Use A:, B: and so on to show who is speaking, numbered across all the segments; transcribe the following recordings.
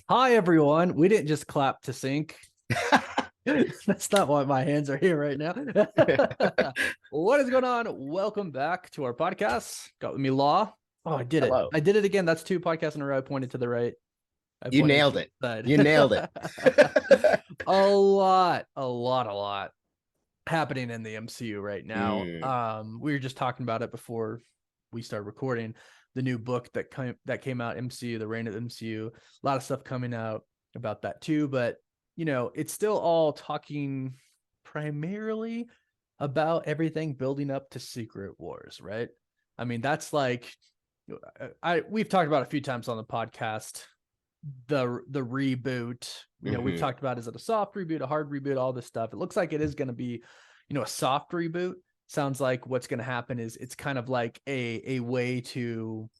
A: Hi, everyone. We didn't just clap to sync. That's not why my hands are here right now. What is going on? Welcome back to our podcast. Got with me, Law. Oh, I did it.
B: Hello.
A: I did it again. That's two podcasts in a row. I pointed to the right. I
B: You
A: pointed
B: nailed
A: to
B: it.
A: the side.
B: You nailed it.
A: A lot happening in the MCU right now.
B: Mm,
A: We were just talking about it before we started recording. The new book that came out, MCU, the Reign of MCU. A lot of stuff coming out about that too, but it's still all talking primarily about everything building up to Secret Wars, right? I mean, that's like we've talked about a few times on the podcast the reboot. We've
B: mhm.
A: talked about, is it a soft reboot, a hard reboot, all this stuff. It looks like it is going to be a soft reboot. Sounds like what's going to happen is it's kind of like a way to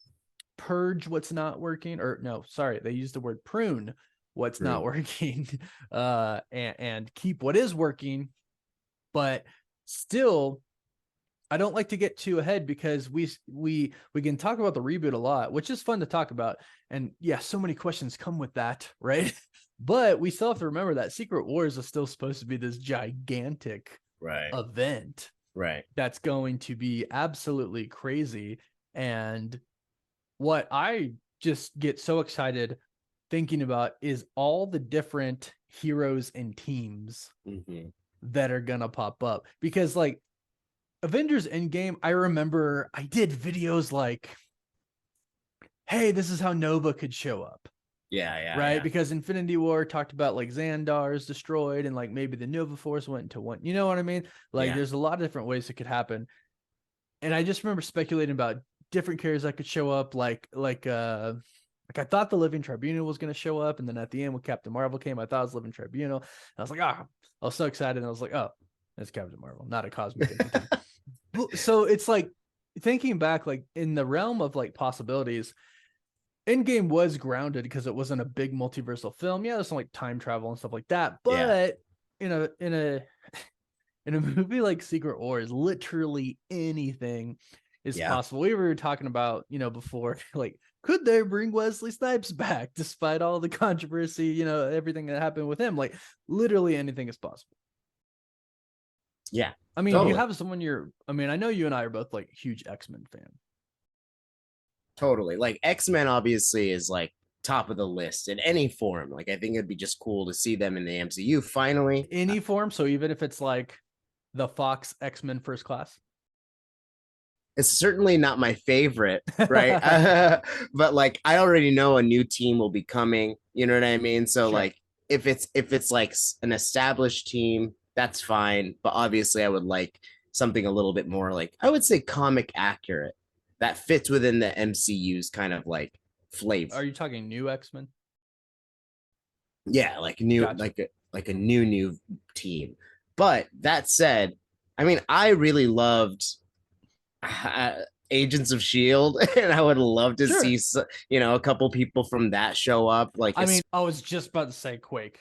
A: purge what's not working, or no, sorry, they used the word prune what's not
B: True.
A: working, and keep what is working. But still, I don't like to get too ahead because we can talk about the reboot a lot, which is fun to talk about. And yeah, so many questions come with that, right? But we still have to remember that Secret Wars is still supposed to be this gigantic
B: Right.
A: event
B: Right.
A: that's going to be absolutely crazy. And what I just get so excited thinking about is all the different heroes and teams
B: Mhm.
A: that are gonna pop up, because like Avengers Endgame, I remember I did videos like, hey, this is how Nova could show up,
B: Yeah, yeah,
A: right?
B: yeah.
A: Because Infinity War talked about like Xandar's destroyed and like maybe the Nova Force went into one. You know what I mean? Like
B: Yeah.
A: there's a lot of different ways it could happen. And I just remember speculating about different characters that could show up, like I thought the Living Tribunal was going to show up, and then at the end when Captain Marvel came, I thought it was Living Tribunal. And I was like, I was so excited, and I was like, oh, it's Captain Marvel, not a cosmic entity. So it's like thinking back, like in the realm of like possibilities, Endgame was grounded because it wasn't a big multiversal film. Yeah, there's some like time travel and stuff like that,
B: Yeah.
A: but in a in a movie like Secret Wars, literally anything is
B: Yeah.
A: possible. We were talking about, before, like, could they bring Wesley Snipes back despite all the controversy, everything that happened with him? Like, literally anything is possible.
B: Yeah.
A: I mean, do you
B: Totally.
A: have someone I mean, I know you and I are both like huge X-Men fan.
B: Totally. Like X-Men obviously is like top of the list in any form. Like I think it'd be just cool to see them in the MCU finally.
A: Any form. So even if it's like the Fox X-Men First Class.
B: It's certainly not my favorite, right?
A: Sure.
B: But like I already know a new team will be coming, you know what I mean? So like if it's like an established team, that's fine, but obviously I would like something a little bit more, like I would say, comic accurate that fits within the MCU's kind of like flavor.
A: Are you talking new X-Men?
B: Yeah, like new,
A: Gotcha.
B: like a new team. But that said, I mean, I really loved uh, Agents of Shield, and I would love to
A: Sure.
B: see a couple people from that show up. Like,
A: I mean, I was just about to say Quake.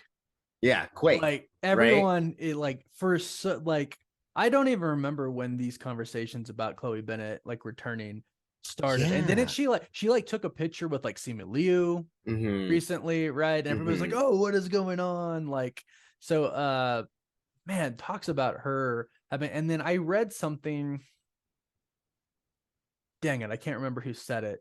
B: yeah, Quake,
A: Like
B: right?
A: everyone, like first, like I don't even remember when these conversations about Chloe Bennett like returning started. And then
B: Yeah.
A: she took a picture with like Simu Liu
B: Mm-hmm.
A: recently, right? And everybody's like,
B: Mm-hmm.
A: oh, what is going on? Like, so man, talks about her having, and then I read something, dang it, I can't remember who said it.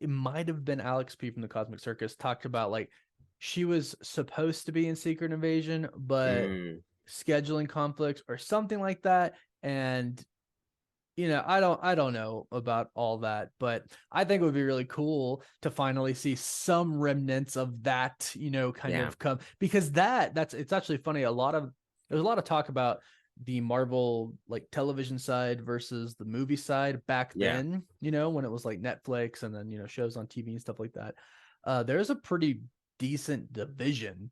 A: It might have been Alex P from the Cosmic Circus, talked about like she was supposed to be in Secret Invasion, but
B: Mm.
A: scheduling conflicts or something like that. And I don't know about all that, but I think it would be really cool to finally see some remnants of that, kind
B: Yeah.
A: of come, because it's actually funny. There's a lot of talk about the Marvel like television side versus the movie side back
B: Yeah.
A: then, when it was like Netflix and then, shows on TV and stuff like that. There's a pretty decent division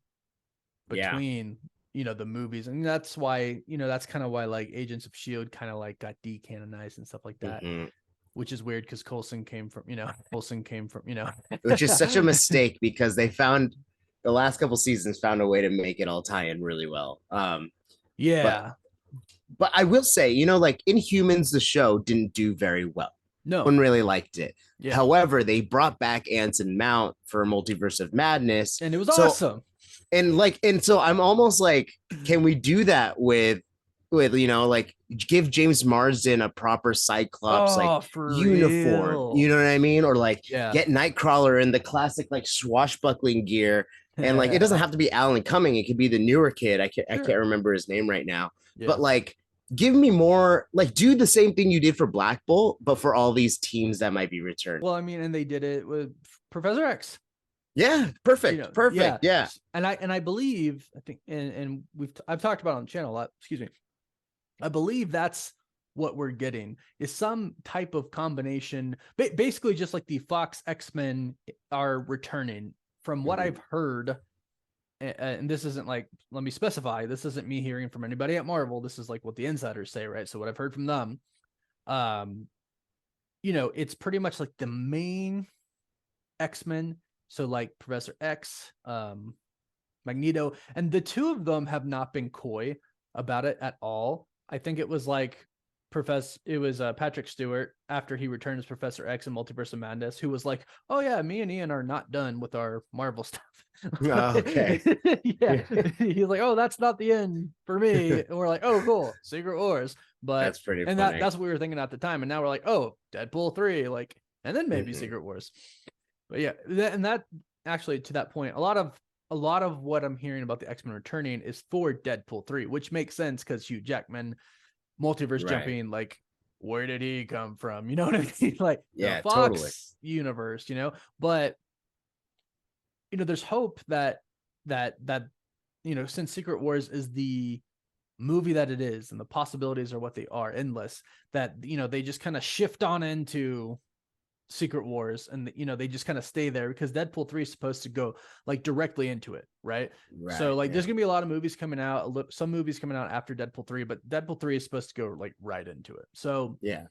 B: Yeah.
A: between the movies, and that's why that's kind of why like Agents of Shield kind of like got decanonized and stuff like that,
B: Mm-hmm.
A: which is weird because Coulson came from
B: Which is such a mistake because they found the last couple seasons found a way to make it all tie in really well. But
A: yeah,
B: but I will say, like Inhumans, the show didn't do very well. No
A: no,
B: one really liked it.
A: Yeah.
B: However, they brought back Anson Mount for Multiverse of Madness.
A: And it was
B: So
A: awesome.
B: and so I'm almost like, can we do that with like give James Marsden a proper Cyclops like
A: Oh, for
B: uniform,
A: real.
B: you know what I mean? Or like
A: Yeah.
B: get Nightcrawler in the classic like swashbuckling gear. And like it doesn't have to be Alan Cumming, it could be the newer kid. I can't remember his name right now.
A: Yeah.
B: But like give me more, like do the same thing you did for Black Bolt, but for all these teams that might be returned.
A: Well, I mean, and they did it with Professor X.
B: Yeah, perfect.
A: You know,
B: Perfect. Yeah.
A: And I believe, I think, and I've talked about it on the channel a lot, excuse me. I believe that's what we're getting is some type of combination, basically just like the Fox X-Men are returning from what I've heard. And this isn't like, let me specify, this isn't me hearing from anybody at Marvel. This is like what the insiders say, right? So what I've heard from them, you know, it's pretty much like the main X-Men. So like Professor X, Magneto, and the two of them have not been coy about it at all. I think it was like Patrick Stewart after he returned as Professor X in Multiverse of Madness, who was like, "Oh yeah, me and Ian are not done with our Marvel stuff."
B: Okay.
A: Yeah, he's like, "Oh, that's not the end for me." And we're like, "Oh, cool, Secret Wars." But
B: that's pretty
A: and
B: funny.
A: that's what we were thinking at the time, and now we're like, "Oh, Deadpool 3," like, and then maybe Secret Wars. But yeah, that actually, to that point, a lot of what I'm hearing about the X-Men returning is for Deadpool 3, which makes sense because Hugh Jackman, multiverse jumping, like, where did he come from? You know what I mean? Like,
B: yeah,
A: the Fox
B: totally.
A: universe, you know. But you know, there's hope that you know, since Secret Wars is the movie that it is, and the possibilities are what they are, endless, that you know they just kind of shift on into Secret Wars, and you know they just kind of stay there because Deadpool 3 is supposed to go like directly into it, right? So like there's gonna be a lot of movies coming out, some movies coming out after Deadpool 3, but Deadpool 3 is supposed to go like right into it. So
B: yeah,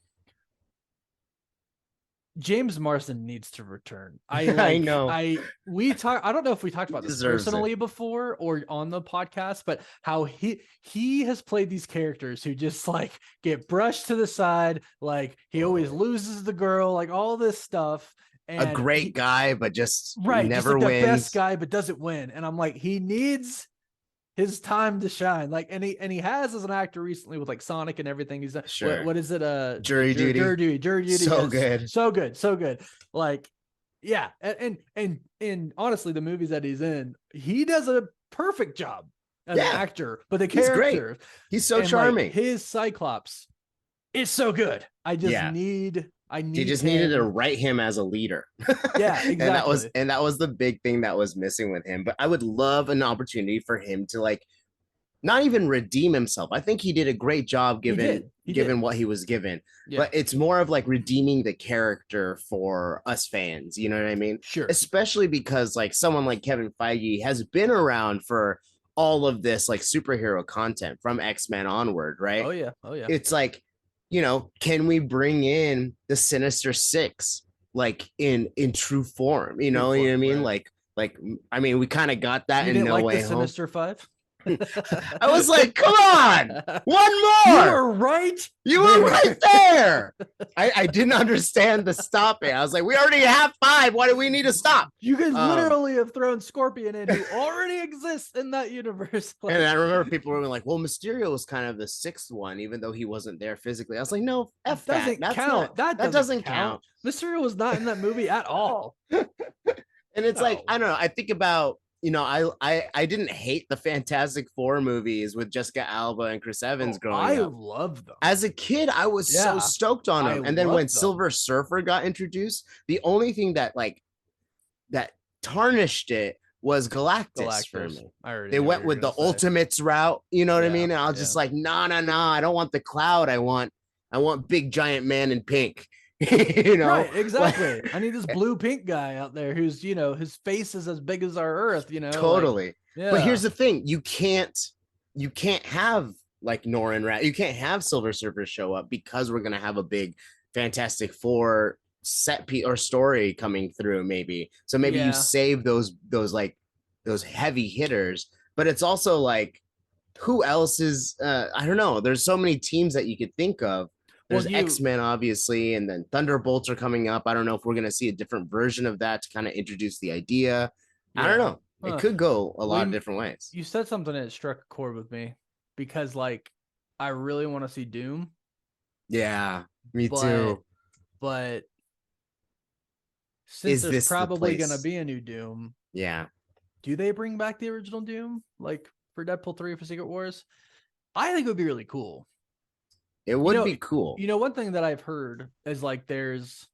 A: James Marsden needs to return. I
B: know.
A: I don't know if we talked about this personally before or on the podcast, but how he has played these characters who just like get brushed to the side, like he always loses the girl, like all this stuff. And
B: a great guy, but just
A: never
B: just like
A: wins.
B: The
A: best guy, but doesn't win. And I'm like, he needs his time to shine. Like, and he has as an actor recently with like Sonic and everything. He's done.
B: Sure.
A: What is it?
B: Jury Duty.
A: So good. So good. Like, yeah. And honestly, the movies that he's in, he does a perfect job as an actor, but the character,
B: he's so charming.
A: Like, his Cyclops is so good. I need
B: they just needed to write him as a leader.
A: Yeah, exactly.
B: and that was the big thing that was missing with him. But I would love an opportunity for him to like not even redeem himself. I think he did a great job given what he was given. Yeah. But it's more of like redeeming the character for us fans. You know what I mean?
A: Sure.
B: Especially because like someone like Kevin Feige has been around for all of this like superhero content from X-Men onward, right?
A: Oh yeah.
B: It's like, you know, can we bring in the Sinister Six like in true form? You know what I mean? Right. Like I mean, we kind of got that in No Way Home.
A: Sinister Five.
B: I was like, come on, one more.
A: You were right.
B: You were right there. I didn't understand the stopping. I was like, we already have 5. Why do we need to stop?
A: You could literally have thrown Scorpion in, who already exists in that universe.
B: Like, and I remember people were like, well, Mysterio was kind of the 6th one, even though he wasn't there physically. I was like, no, F that. That's count. That doesn't count.
A: Mysterio was not in that movie at all.
B: And it's like, I don't know. I think about, you know, I didn't hate the Fantastic Four movies with Jessica Alba and Chris Evans growing up. I
A: loved them.
B: As a kid, I was so stoked on them. And then when Silver Surfer got introduced, the only thing that tarnished it was Galactus. For me. They went with the Ultimates route, you know what I mean? And I was just like, no, I don't want the Cloud. I want big giant man in pink. You know,
A: right? Exactly. I need this blue pink guy out there who's, you know, his face is as big as our Earth. You know,
B: totally. But here's the thing: you can't have like Norrin Rat. You can't have Silver Surfer show up because we're gonna have a big Fantastic Four set piece or story coming through. Maybe so. Maybe you save those heavy hitters. But it's also like, who else is? I don't know. There's so many teams that you could think of.
A: Well,
B: there's X-Men, obviously, and then Thunderbolts are coming up. I don't know if we're gonna see a different version of that to kind of introduce the idea. I don't
A: yeah.
B: know. It could go a lot of different ways.
A: You said something that struck a chord with me because, like, I really want to see Doom.
B: Yeah, me too.
A: But since
B: Is
A: there's
B: this the
A: probably going to
B: place?
A: be a new Doom,
B: Yeah.
A: do they bring back the original Doom, like for Deadpool 3 for Secret Wars? I think it would be really cool.
B: It would be cool.
A: One thing that I've heard is like there's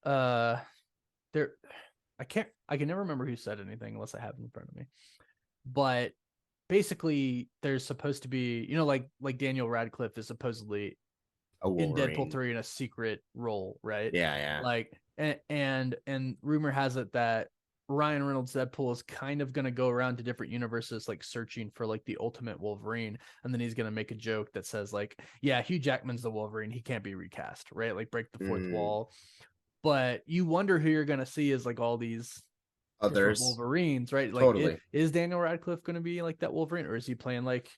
A: there I can never remember who said anything unless I have it in front of me. But basically there's supposed to be, like Daniel Radcliffe is supposedly in Deadpool 3 in a secret role, right?
B: Yeah.
A: Like and rumor has it that Ryan Reynolds' Deadpool is kind of going to go around to different universes, like searching for like the ultimate Wolverine. And then he's going to make a joke that says like, yeah, Hugh Jackman's the Wolverine. He can't be recast, right? Like break the fourth wall. But you wonder who you're going to see as like all these
B: others
A: Wolverines, right? Like
B: totally.
A: Is Daniel Radcliffe going to be like that Wolverine, or is he playing like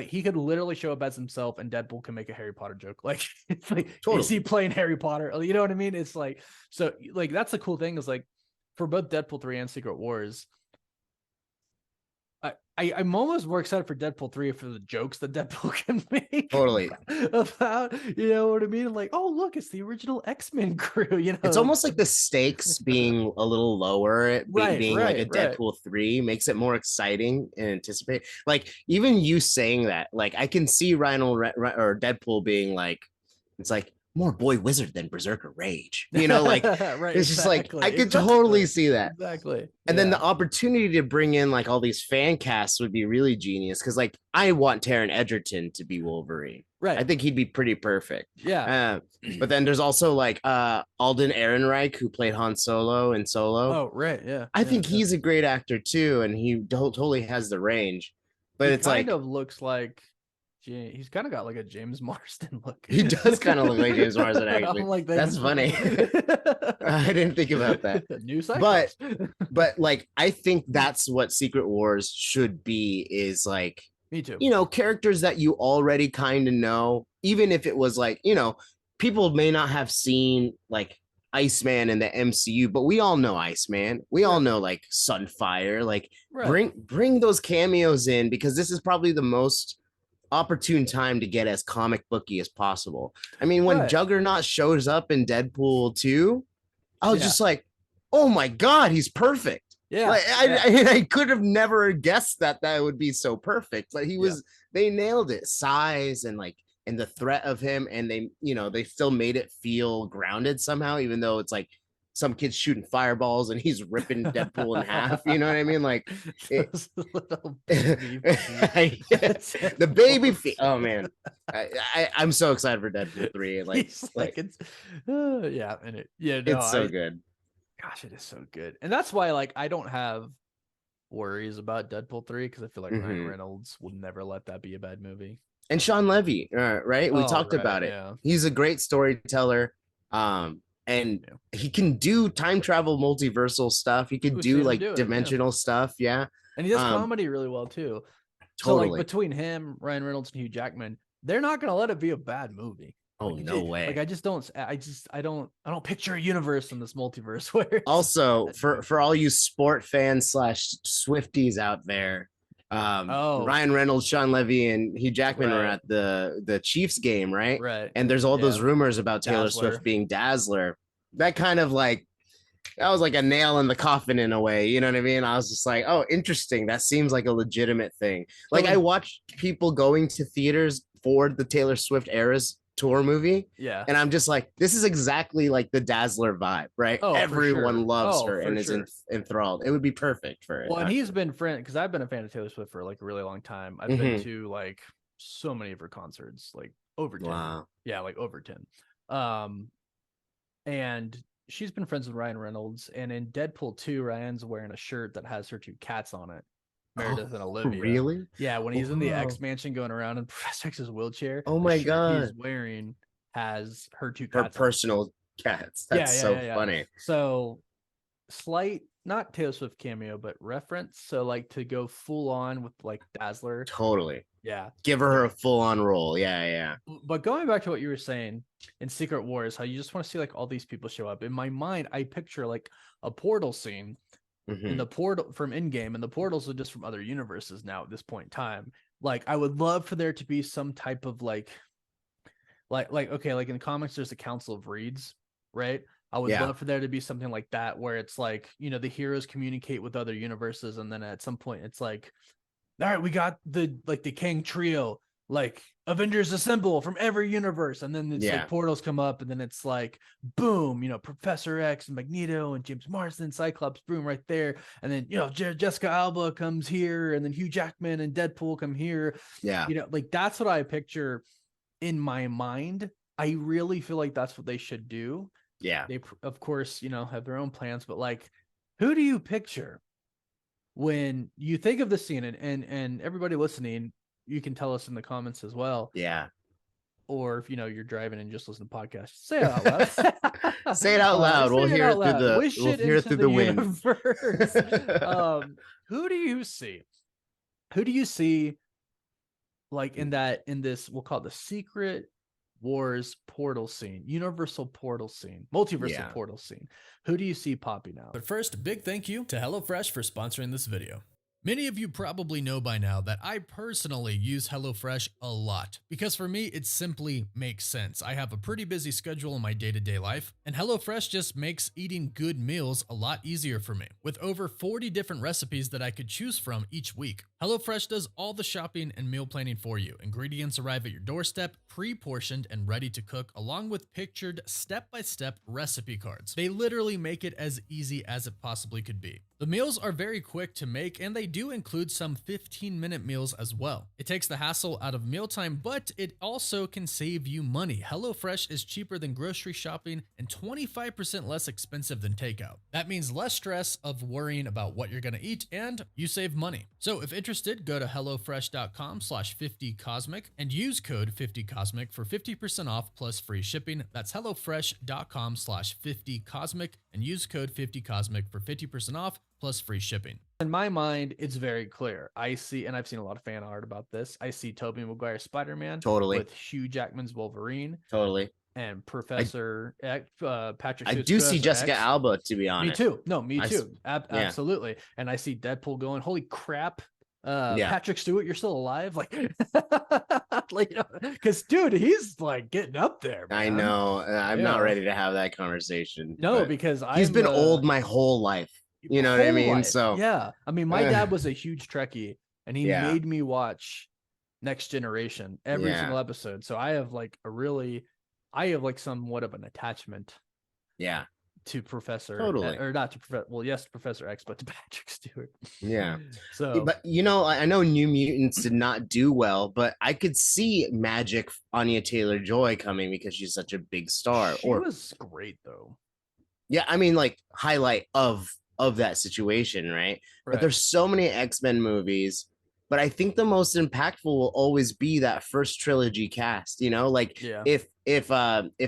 A: he could literally show up as himself and Deadpool can make a Harry Potter joke. Like, it's like, totally. Is he playing Harry Potter? You know what I mean? It's like, so like, that's the cool thing is like for both Deadpool 3 and Secret Wars, I'm almost more excited for Deadpool 3 for the jokes that Deadpool can make.
B: Totally.
A: About, you know what I mean? Like, oh, look, it's the original X-Men crew, you know?
B: It's almost like the stakes being a little lower, being like a Deadpool 3 makes it more exciting and anticipate. Like, even you saying that, like, I can see Ryan or Deadpool being like, it's like, more boy wizard than berserker rage, you know, like
A: right,
B: it's just like I could totally see that.
A: Exactly.
B: And then the opportunity to bring in like all these fan casts would be really genius because like I want Taron Egerton to be Wolverine.
A: Right.
B: I think he'd be pretty perfect.
A: Yeah.
B: But then there's also like Alden Ehrenreich who played Han Solo in Solo.
A: Oh, right. Yeah.
B: I think he's a great actor too, and he totally has the range. But it's
A: kind of looks like he's kind of got like a James Marsden look.
B: He does kind of look like James Marsden, actually. Like, that's funny. I didn't think about that.
A: New Cyclops.
B: But like I think that's what Secret Wars should be, is like,
A: me too.
B: You know, characters that you already kind of know, even if it was like, you know, people may not have seen like Iceman in the MCU, but we all know Iceman. We all know like Sunfire. Like bring those cameos in, because this is probably the most opportune time to get as comic booky as possible. I mean, when Juggernaut shows up in Deadpool 2, I was just like, oh my God, he's perfect.
A: Yeah.
B: Like, I could have never guessed that would be so perfect. Like they nailed it. Size and like, and the threat of him. And they, you know, they still made it feel grounded somehow, even though it's like some kid's shooting fireballs and he's ripping Deadpool in half. You know what I mean? Like the baby feet. Oh man, I'm so excited for Deadpool 3. And like
A: it's
B: so good.
A: Gosh, it is so good. And that's why like I don't have worries about Deadpool 3 because I feel like Ryan Reynolds will never let that be a bad movie.
B: And Sean Levy, right? We talked about it. Yeah. He's a great storyteller. And he can do time travel, multiversal stuff. He could do like dimensional stuff. Yeah.
A: And he does comedy really well too. Totally. So like between him, Ryan Reynolds, and Hugh Jackman, they're not going to let it be a bad movie.
B: Oh, like, no way.
A: Like I don't picture a universe in this multiverse where
B: also for all you sport fans / Swifties out there, Ryan Reynolds, Sean Levy, and Hugh Jackman were at the Chiefs game, right? And there's all those rumors about Taylor Swift being Dazzler. That kind of like, that was like a nail in the coffin in a way, you know what I mean? I was just like, oh, interesting. That seems like a legitimate thing. Like I watched people going to theaters for the Taylor Swift Eras tour movie, and I'm just like, this is exactly like the Dazzler vibe, right? Everyone loves her and is enthralled. It would be perfect for it.
A: Well, and he's been because I've been a fan of Taylor Swift for like a really long time. I've been to like so many of her concerts, like over 10. Yeah, like over 10. And she's been friends with Ryan Reynolds, and in Deadpool 2, Ryan's wearing a shirt that has her two cats on it. Meredith and Olivia.
B: Really?
A: Yeah, when he's in the X Mansion going around in Professor X's wheelchair.
B: Oh my God.
A: He's wearing has her two
B: cats. Her personal cats. That's so funny.
A: So slight, not Taylor Swift cameo, but reference. So like to go full on with like Dazzler.
B: Totally.
A: Yeah.
B: Give her a full on role. Yeah, yeah.
A: But going back to what you were saying in Secret Wars, how you just want to see like all these people show up. In my mind, I picture like a portal scene in the portal from Endgame, and the portals are just from other universes now at this point in time. Like I would love for there to be some type of like okay, like in the comics, there's a Council of Reeds, right? I would love for there to be something like that where it's like, you know, the heroes communicate with other universes, and then at some point it's like, all right, we got the Kang trio, like Avengers assemble from every universe, and then it's like portals come up, and then it's like boom, you know, Professor X and Magneto and James Marsden, Cyclops, boom, right there, and then you know Jessica Alba comes here, and then Hugh Jackman and Deadpool come here. You know, like that's what I picture in my mind. I really feel like that's what they should do. They of course, you know, have their own plans, but like, who do you picture when you think of the scene? And everybody listening, you can tell us in the comments as well. Or if you know you're driving and just listen to podcasts, say it out loud.
B: Say it out loud. We'll hear it through the wind.
A: Who do you see? Who do you see like in this, we'll call it the Secret Wars portal scene, universal portal scene, multiversal portal scene? Who do you see popping out?
C: But first, big thank you to HelloFresh for sponsoring this video. Many of you probably know by now that I personally use HelloFresh a lot because for me, it simply makes sense. I have a pretty busy schedule in my day-to-day life, and HelloFresh just makes eating good meals a lot easier for me. With over 40 different recipes that I could choose from each week, HelloFresh does all the shopping and meal planning for you. Ingredients arrive at your doorstep, pre-portioned and ready to cook, along with pictured step-by-step recipe cards. They literally make it as easy as it possibly could be. The meals are very quick to make, and they do include some 15-minute meals as well. It takes the hassle out of mealtime, but it also can save you money. HelloFresh is cheaper than grocery shopping and 25% less expensive than takeout. That means less stress of worrying about what you're gonna eat, and you save money. So if interested, go to hellofresh.com/50cosmic and use code 50cosmic for 50% off plus free shipping. That's hellofresh.com/50cosmic and use code 50cosmic for 50% off plus free shipping.
A: In my mind, it's very clear. I see, and I've seen a lot of fan art about this, I see Tobey Maguire's Spider-Man with Hugh Jackman's Wolverine and Professor X, Patrick Stewart.
B: I do see Jessica Alba, to be honest.
A: Me too. No, me too. Absolutely. And I see Deadpool going, holy crap, Patrick Stewart, you're still alive? Like, like, because dude, he's like getting up there, man.
B: I know. I'm not ready to have that conversation.
A: No, because
B: he's been old my whole life. You know what I mean? So
A: yeah, I mean, my dad was a huge Trekkie, and he made me watch Next Generation every single episode. So I have like somewhat of an attachment. To Professor, or not to Professor. Well, yes, Professor X, but to Patrick Stewart. So,
B: but you know, I know New Mutants did not do well, but I could see Magic Anya Taylor-Joy coming because she's such a big star.
A: She was great though.
B: Yeah, I mean, like highlight of that situation, right? But there's so many X-Men movies, but I think the most impactful will always be that first trilogy cast, you know, like if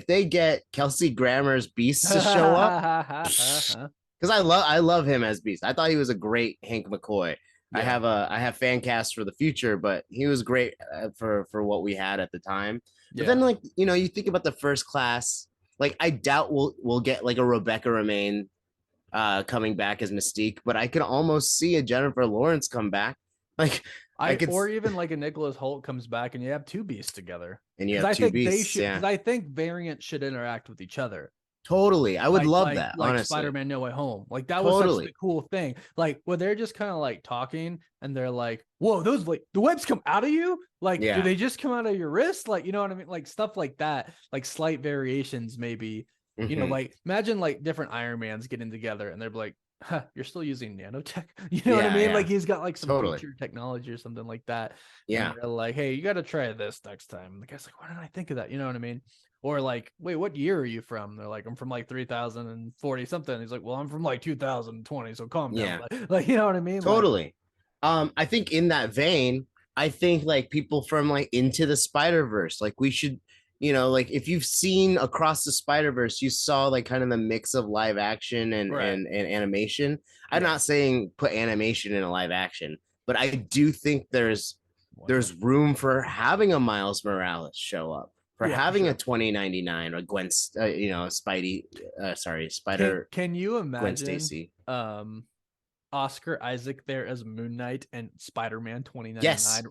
B: they get Kelsey Grammer's Beast to show up, because I love him as Beast. I thought he was a great Hank McCoy. I have fan cast for the future, but he was great for what we had at the time. But then, like, you know, you think about the first class, like I doubt we'll get like a Rebecca Romijn coming back as Mystique, but I could almost see a Jennifer Lawrence come back. Like
A: or even like a Nicholas Hoult comes back and you have two Beasts together.
B: And you have two Beasts.
A: Because I think variants should interact with each other.
B: Totally. I would love that.
A: Like
B: honestly.
A: Spider-Man No Way Home. Like that was such a cool thing. Like where they're just kind of like talking and they're like, whoa, those like the webs come out of you? Like, do they just come out of your wrist? Like, you know what I mean? Like stuff like that, like slight variations maybe. You know, like imagine like different Iron Mans getting together and they're like, huh, you're still using nanotech. You know what I mean? Like he's got like some future technology or something like that. And they're like, hey, you got to try this next time. And the guy's like, why didn't I think of that? You know what I mean? Or like, wait, what year are you from? They're like, I'm from like 3040 something. He's like, well, I'm from like 2020. So calm down. Like, you know what I mean?
B: Totally. I think in that vein, I think like people from like Into the Spider-Verse, like we should you know, like if you've seen Across the Spider-Verse, you saw like kind of the mix of live action and animation. I'm not saying put animation in a live action, but I do think there's room for having a Miles Morales show up, for having a 2099 or Gwen, Spidey, Spider.
A: Can you
B: Gwen
A: imagine
B: Stacy?
A: Oscar Isaac there as Moon Knight and Spider-Man 2099?
B: Yes,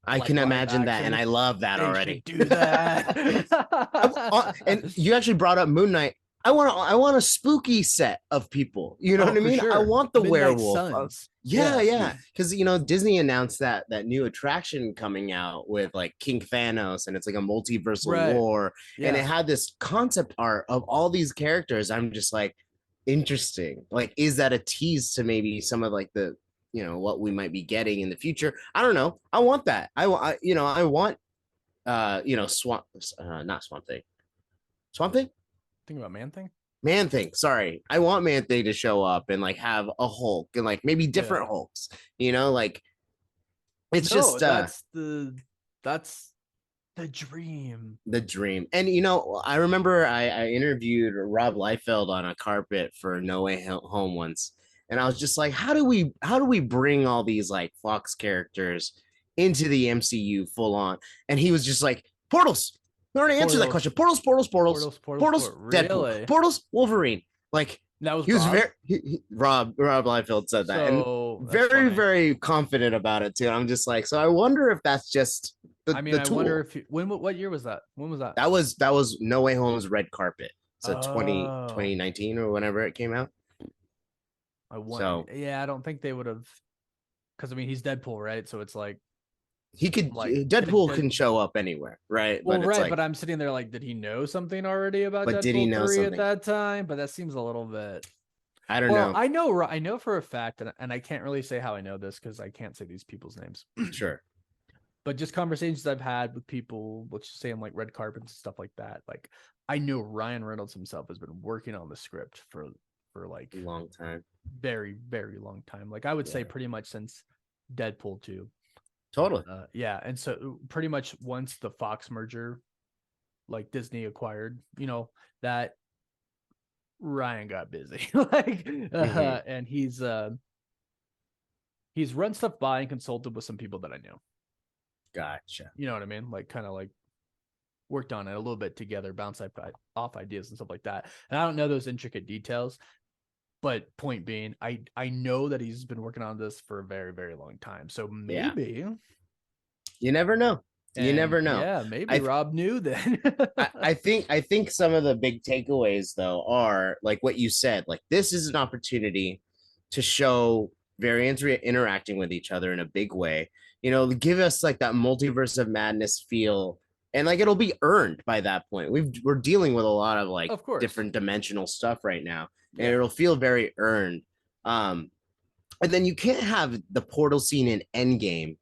B: I can imagine that, and I love that already.
A: Do that.
B: And you actually brought up Moon Knight. I want a spooky set of people. You know what I mean?
A: Sure.
B: I want the
A: Midnight
B: werewolf.
A: Suns.
B: Yeah. Because Disney announced that new attraction coming out with like King Thanos, and it's like a multiversal war, and it had this concept art of all these characters. I'm just like, interesting. Like, is that a tease to maybe some of like the what we might be getting in the future? I don't know. I want that. I want not Swamp Thing. Swamp Thing?
A: Think about Man Thing?
B: Man Thing. Sorry. I want Man Thing to show up and like have a Hulk and like maybe different Hulks. Like it's that's
A: the dream.
B: The dream. And I remember I interviewed Rob Liefeld on a carpet for No Way Home once. And I was just like, how do we bring all these like Fox characters into the MCU full on? And he was just like, portals. We already answered that question. Portals, Deadpool, really? Portals, Wolverine. Like
A: that was
B: Rob Liefeld said that, and very confident about it too. I'm just like, so I wonder if that's just the tool.
A: Wonder if what year was that? When was that?
B: That was No Way Home's red carpet. So 2019 or whenever it came out.
A: I don't think they would have, because he's Deadpool, right? So it's like
B: he could Deadpool can show up anywhere, right?
A: Well, but I'm sitting there like, did he know something already about Deadpool did he know 3 something at that time? But that seems a little bit.
B: I don't know.
A: I know for a fact, and I can't really say how I know this because I can't say these people's names.
B: Sure.
A: But just conversations I've had with people, let's just say on like red carpets and stuff like that. Like I know Ryan Reynolds himself has been working on the script for like
B: a long time.
A: Very, very long time. Like I would say pretty much since Deadpool 2.
B: Totally.
A: And so pretty much once the Fox merger, like Disney acquired, that Ryan got busy. And he's run stuff by and consulted with some people that I knew.
B: Gotcha.
A: You know what I mean? Like kind of like worked on it a little bit together, bounced off ideas and stuff like that. And I don't know those intricate details. But point being, I know that he's been working on this for a very, very long time. So maybe
B: you never know. You never know.
A: Yeah, maybe Rob knew then.
B: I think some of the big takeaways though are like what you said. Like this is an opportunity to show variants interacting with each other in a big way. Give us like that multiverse of madness feel. And like it'll be earned by that point. We're dealing with a lot of like different dimensional stuff right now. And it'll feel very earned. And then you can't have the portal scene in Endgame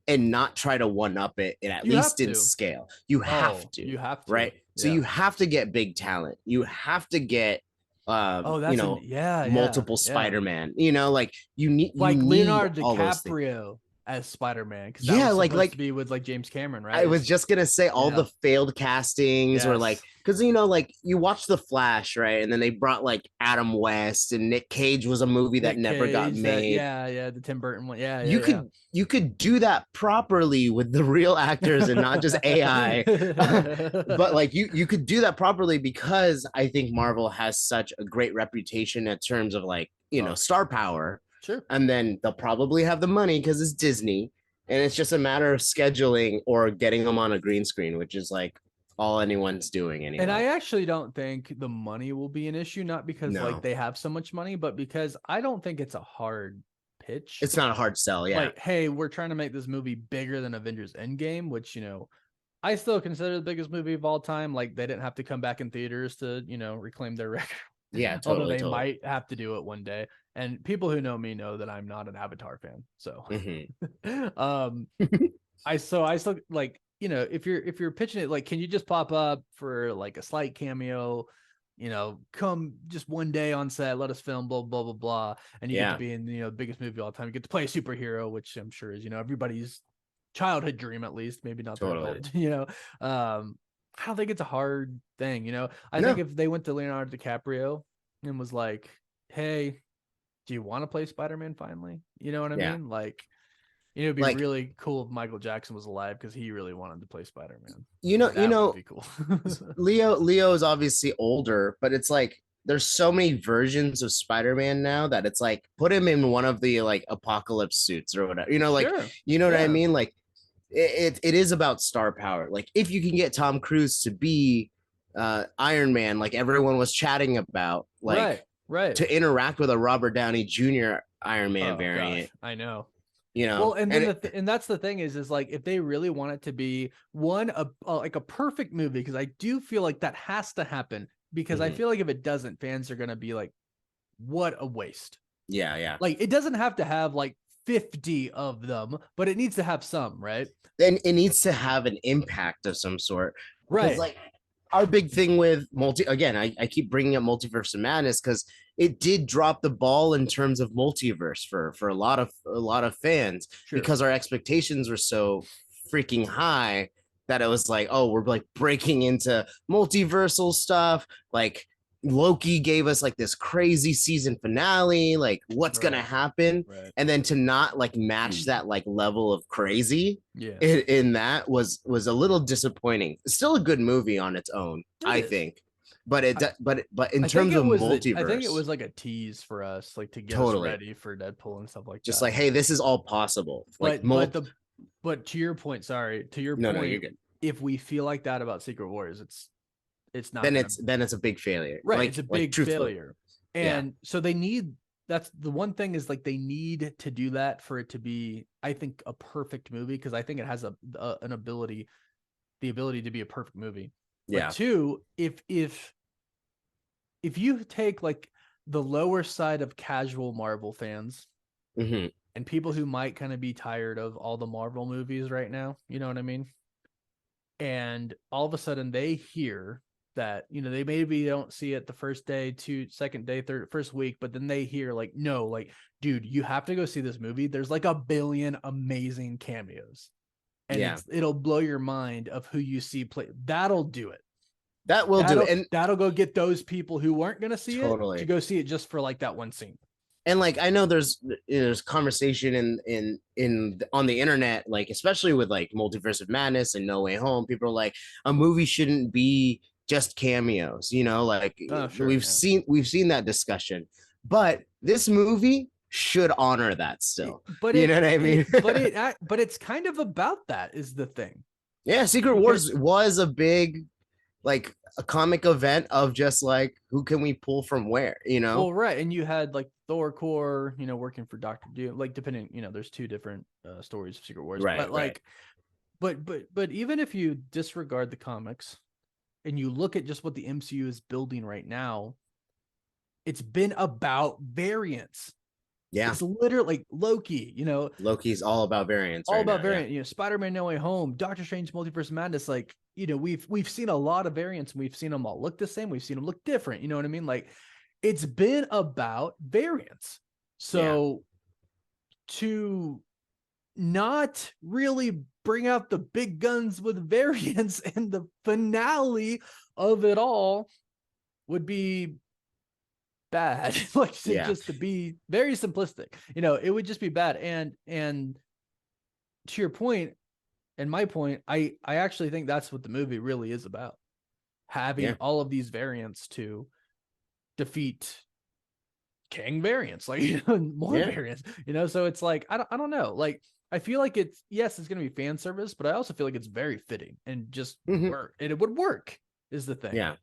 B: and not try to one up it at least in scale. You have to. You have to. Right. So you have to get big talent. You have to get multiple Spider-Man. Like you need
A: Leonardo DiCaprio as Spider-Man, because that was supposed to be with like James Cameron, right?
B: I was just gonna say all the failed castings or like, because like you watch The Flash, right? And then they brought like Adam West, and Nick Cage was a movie that never got made.
A: The Tim Burton one.
B: You could do that properly with the real actors and not just AI. But like you could do that properly, because I think Marvel has such a great reputation in terms of like star power.
A: Sure.
B: And then they'll probably have the money because it's Disney, and it's just a matter of scheduling or getting them on a green screen, which is like all anyone's doing anyway.
A: And I actually don't think the money will be an issue, not because like they have so much money, but because I don't think it's a hard pitch.
B: It's not a hard sell. Yeah.
A: Like, hey, we're trying to make this movie bigger than Avengers Endgame, which, I still consider the biggest movie of all time. Like they didn't have to come back in theaters to, reclaim their record.
B: Yeah, totally.
A: Although they might have to do it one day. And people who know me know that I'm not an Avatar fan. So, I still like, if you're pitching it, like, can you just pop up for like a slight cameo, come just one day on set, let us film, blah, blah, blah, blah. And you get to be in, the biggest movie of all time. You get to play a superhero, which I'm sure is, everybody's childhood dream, at least, maybe not
B: totally.
A: their adult, I don't think it's a hard thing, you know. I
B: No.
A: think if they went to Leonardo DiCaprio and was like, "Hey, do you want to play Spider-Man finally?" You know what I
B: Yeah.
A: mean? Like, you know, it'd be
B: Like,
A: really cool if Michael Jackson was alive because he really wanted to play Spider-Man.
B: you know,
A: That would be cool.
B: Leo is obviously older, but it's like there's so many versions of Spider-Man now that it's like put him in one of the like apocalypse suits or whatever. You know, like
A: Sure.
B: you know what I
A: Yeah.
B: mean? Like it is about star power. Like if you can get Tom Cruise to be Iron Man, like everyone was chatting about, like
A: Right.
B: to interact with a Robert Downey Jr. Iron Man
A: Oh
B: variant,
A: gosh, I know.
B: you know.
A: Well, and
B: And
A: then and that's the thing is like if they really want it to be one like a perfect movie, because I do feel like that has to happen, because I
B: Mhm.
A: feel like if it doesn't, fans are gonna be like, what a waste.
B: yeah.
A: Like it doesn't have to have like 50 of them, but it needs to have some, right?
B: Then it needs to have an impact of some sort. Because
A: Right.
B: like our big thing with I keep bringing up Multiverse of Madness because it did drop the ball in terms of multiverse for a lot of fans,
A: Sure.
B: because our expectations were so freaking high that it was like, oh, we're like breaking into multiversal stuff. Like Loki gave us like this crazy season finale, like what's gonna
A: Right.
B: happen?
A: Right.
B: And then to not like match that like level of crazy
A: Yeah.
B: in that was a little disappointing. It's still a good movie on its own, I think, but in terms of multiverse,
A: I think it was like a tease for us, like to get us
B: totally
A: ready for Deadpool and stuff like
B: just
A: that.
B: like, hey, this is all possible. Like
A: But to your point,
B: no, you're good.
A: if we feel like that about Secret Wars, it's not
B: Then
A: gonna,
B: it's a big failure.
A: right.
B: Like,
A: It's a big failure.
B: Yeah.
A: And so they need, that's the one thing, is like they need to do that for it to be, I think, a perfect movie, because I think it has the ability to be a perfect movie.
B: Yeah.
A: But two, if you take like the lower side of casual Marvel fans
B: Mhm.
A: and people who might kind of be tired of all the Marvel movies right now, you know what I mean? And all of a sudden they hear that, you know, they maybe don't see it the first day, second day, first week, but then they hear like, no, like, dude, you have to go see this movie. There's like a billion amazing cameos, and it'll blow your mind of who you see play. That'll do it.
B: That will do it. And
A: that'll go get those people who weren't going to see it
B: totally
A: to go see it just for like that one scene.
B: And like I know there's conversation in on the internet, like especially with like Multiverse of Madness and No Way Home, people are like, a movie shouldn't be just cameos, you know, like we've seen that discussion, but this movie should honor that still. But you know what I mean?
A: But it's kind of about that, is the thing.
B: Yeah, Secret Wars was a big, like, a comic event of just like, who can we pull from where, you know?
A: Well, right. And you had like Thor core, you know, working for Doctor Doom, like depending, you know, there's two different stories of Secret Wars,
B: right,
A: but like, but even if you disregard the comics and you look at just what the MCU is building right now, it's been about variants.
B: Yeah,
A: it's literally like Loki, you know,
B: Loki's all about variants,
A: all about variant. You know, Spider-Man No Way Home, Doctor Strange Multiverse of Madness, like, you know, we've seen a lot of variants, and we've seen them all look the same, we've seen them look different, you know what I mean? Like, it's been about variants. So to not really bring out the big guns with variants and the finale of it all would be bad. Like, just to be very simplistic, you know, it would just be bad. And to your point and my point, I actually think that's what the movie really is about, having all of these variants to defeat King variants, like, you know, more variants, you know. So it's like, I don't know, like, I feel like it's going to be fan service, but I also feel like it's very fitting and just work, and it would work, is the thing.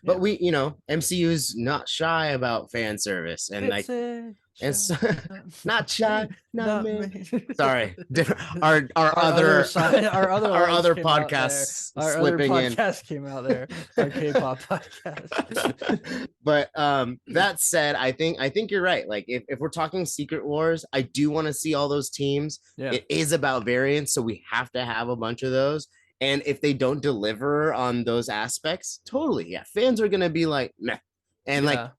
B: But we, you know, MCU is not shy about fan service, and like, and so, not shy, not me. Sorry, our other podcasts slipping in.
A: Came out there, our K-pop podcast.
B: But that said, I think you're right. Like, if we're talking Secret Wars, I do want to see all those teams. It is about variants, so we have to have a bunch of those. And if they don't deliver on those aspects, totally, fans are gonna be like, meh. And like,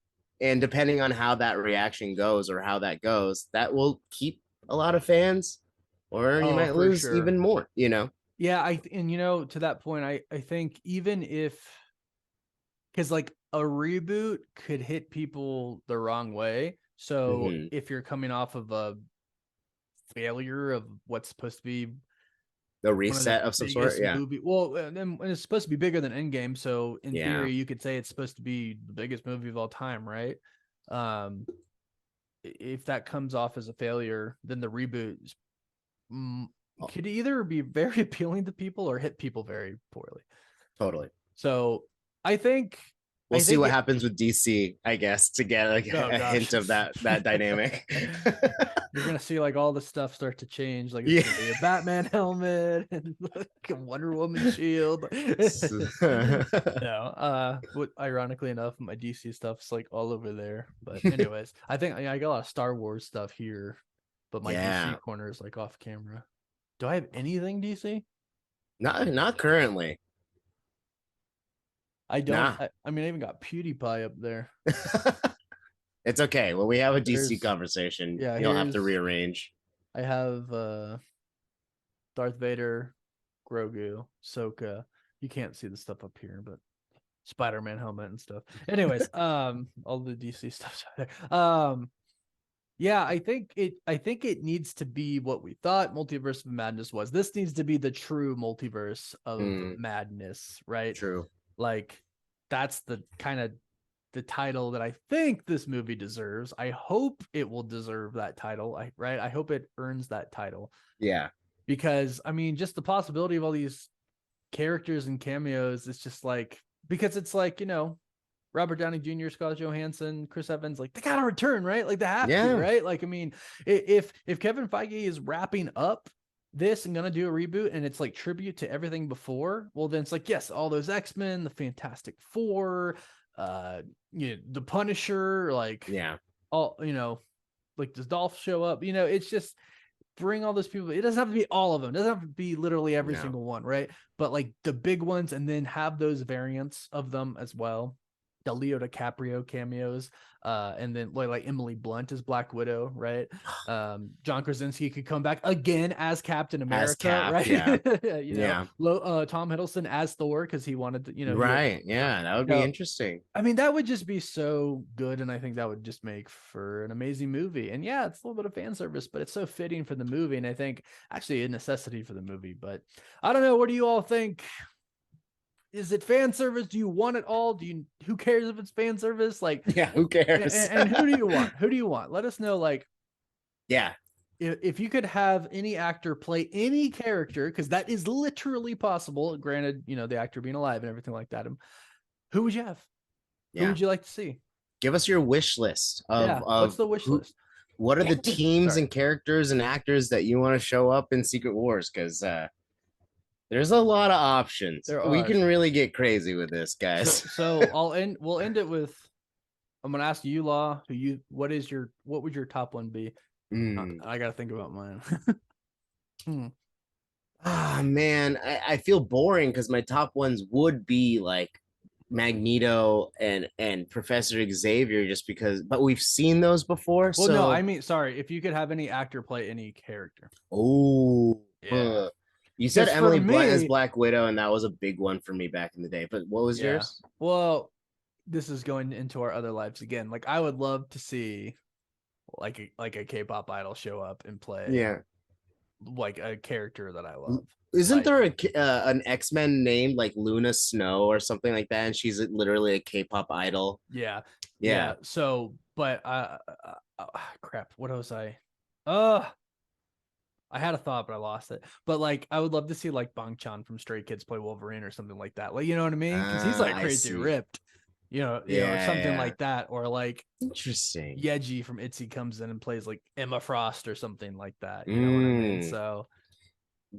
B: and depending on how that reaction goes or how that goes, that will keep a lot of fans, or you might lose even more, you know.
A: Yeah, and you know, to that point, I think even if, because like a reboot could hit people the wrong way. So
B: Mhm.
A: if you're coming off of a failure of what's supposed to be
B: The
A: one of the
B: reset of some sort.
A: biggest
B: Yeah.
A: movie, well, and it's supposed to be bigger than Endgame, so in
B: Yeah.
A: theory, you could say it's supposed to be the biggest movie of all time, right? Um, if that comes off as a failure, then the reboot could either be very appealing to people or hit people very poorly.
B: Totally.
A: So I think
B: We'll see what happens with DC, I guess, to get like a hint of that dynamic.
A: You're gonna see like all the stuff start to change. Like it's
B: Yeah.
A: gonna be a Batman helmet and like a Wonder Woman shield. No, ironically enough, my DC stuff's like all over there. But anyways, I think I got a lot of Star Wars stuff here, but my DC corner is like off camera. Do I have anything DC?
B: Not currently.
A: I don't. I mean, I even got PewDiePie up there.
B: It's okay. When we have a DC
A: There's-
B: conversation,
A: yeah,
B: you'll have to rearrange.
A: I have Darth Vader, Grogu, Ahsoka. You can't see the stuff up here, but Spider-Man helmet and stuff. Anyways, all the DC stuff's out there. Yeah, I think it needs to be what we thought Multiverse of Madness was. This needs to be the true multiverse of madness, right?
B: True.
A: Like that's the kind of the title that I think this movie deserves. I hope it will deserve that title. I hope it earns that title.
B: Yeah.
A: Because I mean, just the possibility of all these characters and cameos, it's just like, because it's like, you know, Robert Downey Jr., Scarlett Johansson, Chris Evans, like they gotta return, right? Like they have to, right? Like, I mean, if Kevin Feige is wrapping up this and gonna do a reboot and it's like tribute to everything before, well then it's like, yes, all those X-Men, the Fantastic Four, you know, the Punisher, like all, you know, like does Dolph show up? You know, it's just bring all those people. It doesn't have to be all of them. It doesn't have to be literally every single one, right? But like the big ones, and then have those variants of them as well. The Leo DiCaprio cameos, and then like Emily Blunt as Black Widow, right? John Krasinski could come back again as Captain America, right? You know, Tom Hiddleston as Thor because he wanted to, you know,
B: that would be interesting.
A: I mean, that would just be so good, and I think that would just make for an amazing movie. And yeah, it's a little bit of fan service, but it's so fitting for the movie, and I think actually a necessity for the movie. But I don't know. What do you all think? Is it fan service? Do you want it all? Who cares if it's fan service? Like,
B: yeah, who cares?
A: And who do you want? Who do you want? Let us know. Like,
B: yeah,
A: if you could have any actor play any character, because that is literally possible. Granted, you know, the actor being alive and everything like that. Who would you have? Who would you like to see?
B: Give us your wish list of
A: what's the wish list?
B: What are the teams and characters and actors that you want to show up in Secret Wars? Because there's a lot of options. We can really get crazy with this, guys.
A: So we'll end it with, I'm gonna ask you, Law, what would your top one be? I gotta think about mine.
B: Ah, man, I feel boring because my top ones would be like Magneto and Professor Xavier, just because, but we've seen those before.
A: Well, no, I mean, sorry, if you could have any actor play any character.
B: Oh, yeah. You said Emily Blunt as Black Widow, and that was a big one for me back in the day. But what was yours?
A: Well, this is going into our other lives again. Like, I would love to see like a K-pop idol show up and play like a character that I love.
B: Isn't there an X-Men named like Luna Snow or something like that, and she's literally a K-pop idol?
A: Yeah. So, but crap, what was I? I had a thought, but I lost it. But like, I would love to see like Bang Chan from Stray Kids play Wolverine or something like that. Like, you know what I mean? Because he's like crazy ripped, you know, something like that. Or like,
B: interesting,
A: Yeji from ITZY comes in and plays like Emma Frost or something like that. You know what I mean? So,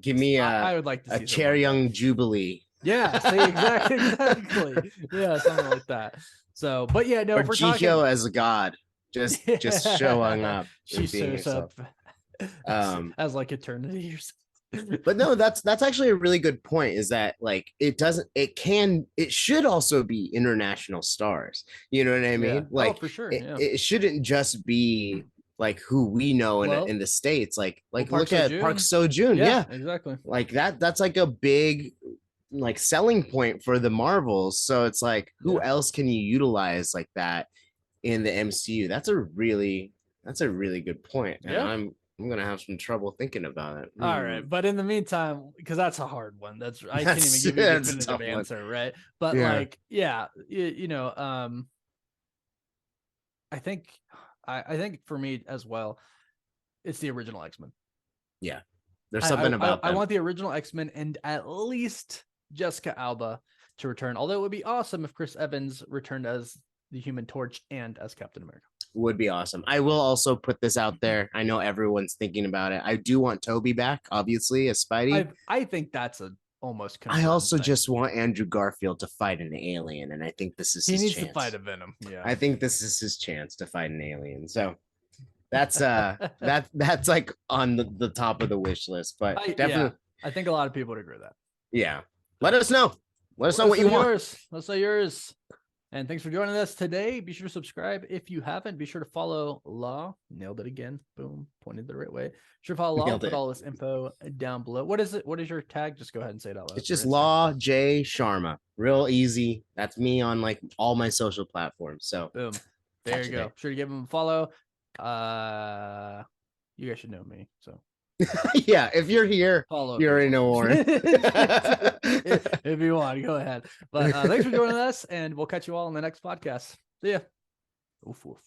B: give me
A: I would like to see
B: a Cherry Young Jubilee.
A: Yeah, see, exactly. Yeah, something like that. So, but yeah, no,
B: or Chico as a god, just showing up.
A: She shows up as like eternity or something.
B: But no, that's actually a really good point, is that like it should also be international stars, you know what I mean? Like,
A: for sure,
B: it shouldn't just be like who we know
A: Well,
B: in the States. Like
A: Park
B: look at
A: Seo-joon.
B: Park Seo-joon. Yeah,
A: exactly.
B: like that's like a big like selling point for the Marvels. So it's like, who else can you utilize like that in the MCU? That's a really good point. And I'm gonna have some trouble thinking about it.
A: All right, but in the meantime, because that's a hard one. I can't even give you a definitive answer, right? But like, you know, I think for me as well, it's the original X-Men.
B: Yeah, there's something about
A: I want the original X-Men and at least Jessica Alba to return. Although it would be awesome if Chris Evans returned as the Human Torch and as Captain America.
B: Would be awesome. I will also put this out there. I know everyone's thinking about it. I do want Toby back, obviously, as Spidey.
A: I think that's a almost.
B: I also just want Andrew Garfield to fight an alien, and I think this is his chance. He needs
A: to fight a Venom. Yeah,
B: I think this is his chance to fight an alien. So that's that's like on the top of the wish list. But definitely,
A: I think a lot of people would agree with that.
B: Yeah, let us know. Let us know what you want.
A: Let's know yours. And thanks for joining us today. Be sure to subscribe if you haven't. Be sure to follow Law. Nailed it again. Boom. Pointed the right way. Be sure to follow Law. Put all this info down below. What is it? What is your tag? Just go ahead and say it out loud.
B: It's just Law J Sharma. Real easy. That's me on like all my social platforms. So
A: boom. There you go. Be sure to give him a follow. You guys should know me. So
B: yeah, if you're here, you already know Warren.
A: If you want, go ahead. But thanks for joining us, and we'll catch you all in the next podcast. See ya. Oof, oof.